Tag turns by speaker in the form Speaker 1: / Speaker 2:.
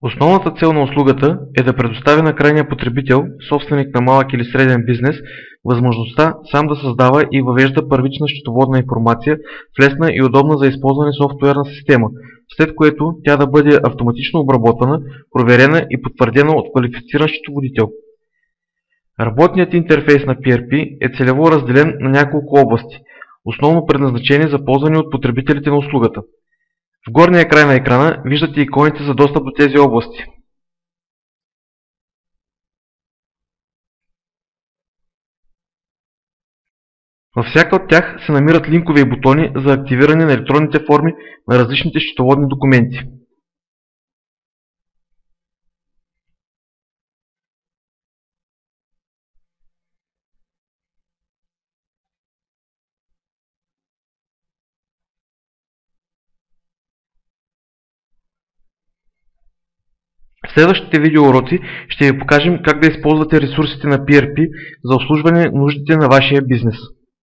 Speaker 1: Основната цел на услугата е да предостави на крайния потребител, собственик на малък или среден бизнес, възможността сам да създава и въвежда първична счетоводна информация в лесна и удобна за използване софтуерна система, след което тя да бъде автоматично обработвана, проверена и потвърдена от квалифициран счетоводител. Работният интерфейс на PRP е целево разделен на няколко области, основно предназначени за ползване от потребителите на услугата. В горния край на екрана виждате иконите за достъп до тези области. Във всяка от тях се намират линкове и бутони за активиране на електронните форми на различните счетоводни документи. В следващите видеоуроци ще ви покажем как да използвате ресурсите на PRP за обслужване нуждите на вашия бизнес.